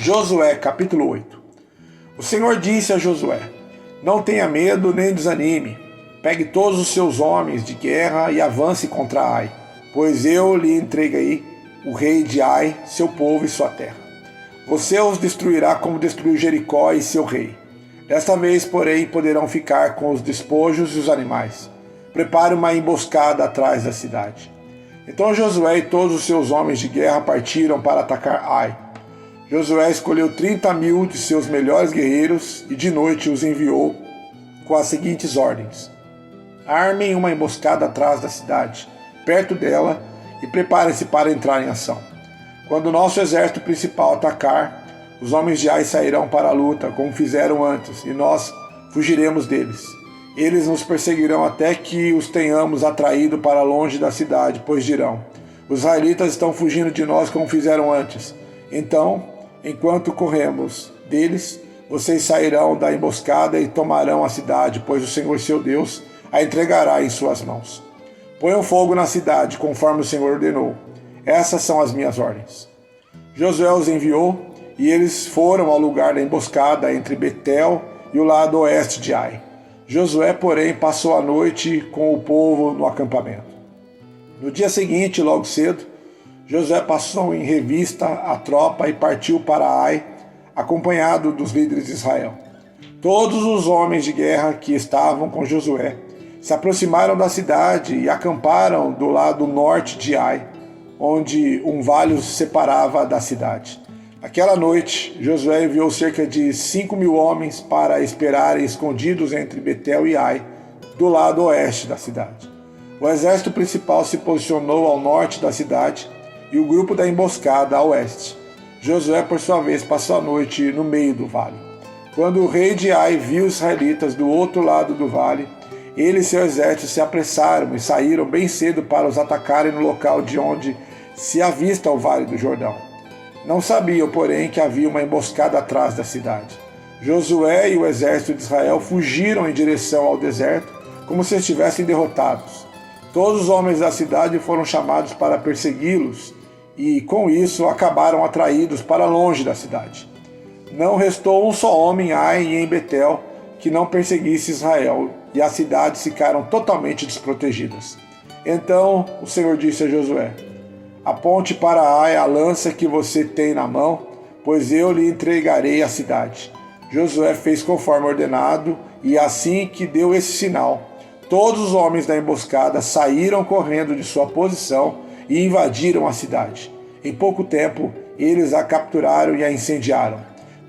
Josué, capítulo 8. O Senhor disse a Josué: não tenha medo nem desanime. Pegue todos os seus homens de guerra e avance contra Ai, pois eu lhe entreguei o rei de Ai, seu povo e sua terra. Você os destruirá como destruiu Jericó e seu rei. Desta vez, porém, poderão ficar com os despojos e os animais. Prepare uma emboscada atrás da cidade. Então Josué e todos os seus homens de guerra partiram para atacar Ai. Josué escolheu 30.000 de seus melhores guerreiros e de noite os enviou com as seguintes ordens: armem uma emboscada atrás da cidade, perto dela, e preparem-se para entrar em ação. Quando o nosso exército principal atacar, os homens de Ai sairão para a luta, como fizeram antes, e nós fugiremos deles. Eles nos perseguirão até que os tenhamos atraído para longe da cidade, pois dirão: os israelitas estão fugindo de nós como fizeram antes. Então, enquanto corremos deles, vocês sairão da emboscada e tomarão a cidade, pois o Senhor seu Deus a entregará em suas mãos. Ponham fogo na cidade, conforme o Senhor ordenou. Essas são as minhas ordens. Josué os enviou, e eles foram ao lugar da emboscada entre Betel e o lado oeste de Ai. Josué, porém, passou a noite com o povo no acampamento. No dia seguinte, logo cedo, Josué passou em revista a tropa e partiu para Ai, acompanhado dos líderes de Israel. Todos os homens de guerra que estavam com Josué se aproximaram da cidade e acamparam do lado norte de Ai, onde um vale os separava da cidade. Aquela noite, Josué enviou cerca de 5.000 homens para esperarem escondidos entre Betel e Ai, do lado oeste da cidade. O exército principal se posicionou ao norte da cidade e o grupo da emboscada a oeste. Josué, por sua vez, passou a noite no meio do vale. Quando o rei de Ai viu os israelitas do outro lado do vale, ele e seu exército se apressaram e saíram bem cedo para os atacarem no local de onde se avista o vale do Jordão. Não sabiam, porém, que havia uma emboscada atrás da cidade. Josué e o exército de Israel fugiram em direção ao deserto, como se estivessem derrotados. Todos os homens da cidade foram chamados para persegui-los e, com isso, acabaram atraídos para longe da cidade. Não restou um só homem em Ai e em Betel que não perseguisse Israel, e as cidades ficaram totalmente desprotegidas. Então o Senhor disse a Josué: aponte para Ai a lança que você tem na mão, pois eu lhe entregarei a cidade. Josué fez conforme ordenado, e assim que deu esse sinal, todos os homens da emboscada saíram correndo de sua posição e invadiram a cidade. Em pouco tempo, eles a capturaram e a incendiaram.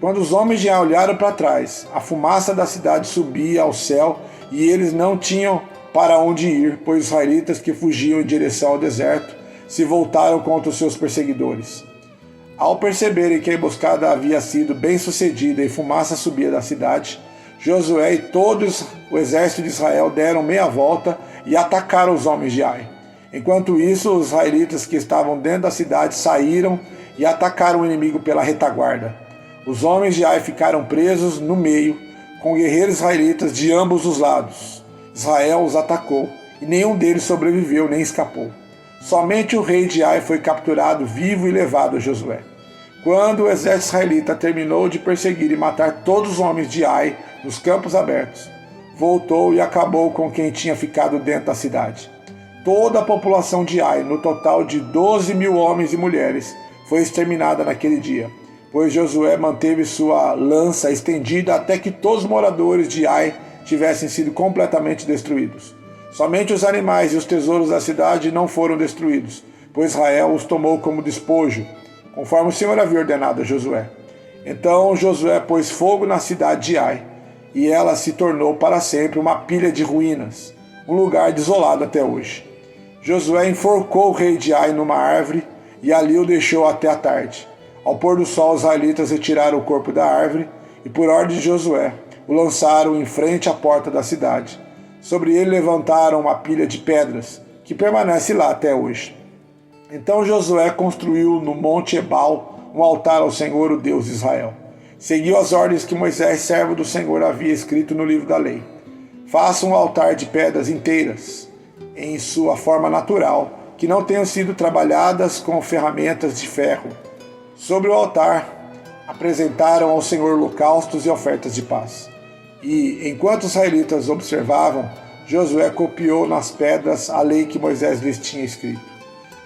Quando os homens de Ai olharam para trás, a fumaça da cidade subia ao céu e eles não tinham para onde ir, pois os israelitas que fugiam em direção ao deserto se voltaram contra os seus perseguidores. Ao perceberem que a emboscada havia sido bem sucedida e fumaça subia da cidade, Josué e todo o exército de Israel deram meia volta e atacaram os homens de Ai. Enquanto isso, os israelitas que estavam dentro da cidade saíram e atacaram o inimigo pela retaguarda. Os homens de Ai ficaram presos no meio, com guerreiros israelitas de ambos os lados. Israel os atacou, e nenhum deles sobreviveu nem escapou. Somente o rei de Ai foi capturado vivo e levado a Josué. Quando o exército israelita terminou de perseguir e matar todos os homens de Ai nos campos abertos, voltou e acabou com quem tinha ficado dentro da cidade. Toda a população de Ai, no total de 12.000 homens e mulheres, foi exterminada naquele dia, pois Josué manteve sua lança estendida até que todos os moradores de Ai tivessem sido completamente destruídos. Somente os animais e os tesouros da cidade não foram destruídos, pois Israel os tomou como despojo, conforme o Senhor havia ordenado a Josué. Então Josué pôs fogo na cidade de Ai, e ela se tornou para sempre uma pilha de ruínas, um lugar desolado até hoje. Josué enforcou o rei de Ai numa árvore e ali o deixou até a tarde. Ao pôr do sol, os israelitas retiraram o corpo da árvore e, por ordem de Josué, o lançaram em frente à porta da cidade. Sobre ele levantaram uma pilha de pedras, que permanece lá até hoje. Então Josué construiu no Monte Ebal um altar ao Senhor, o Deus de Israel. Seguiu as ordens que Moisés, servo do Senhor, havia escrito no livro da lei. Faça um altar de pedras inteiras, em sua forma natural, que não tenham sido trabalhadas com ferramentas de ferro. Sobre o altar, apresentaram ao Senhor holocaustos e ofertas de paz. E, enquanto os israelitas observavam, Josué copiou nas pedras a lei que Moisés lhes tinha escrito.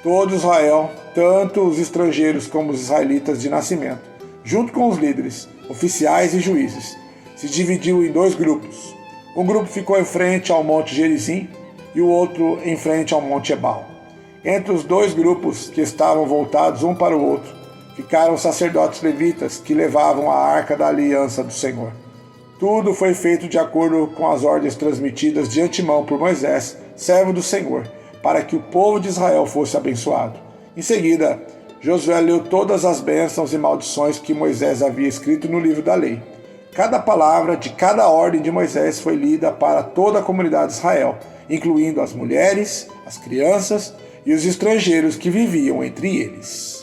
Todo Israel, tanto os estrangeiros como os israelitas de nascimento, junto com os líderes, oficiais e juízes, se dividiu em 2 grupos. Um grupo ficou em frente ao monte Gerizim e o outro em frente ao monte Ebal. Entre os 2 grupos, que estavam voltados um para o outro, ficaram os sacerdotes levitas que levavam a arca da aliança do Senhor. Tudo foi feito de acordo com as ordens transmitidas de antemão por Moisés, servo do Senhor, para que o povo de Israel fosse abençoado. Em seguida, Josué leu todas as bênçãos e maldições que Moisés havia escrito no livro da lei. Cada palavra de cada ordem de Moisés foi lida para toda a comunidade de Israel, incluindo as mulheres, as crianças e os estrangeiros que viviam entre eles.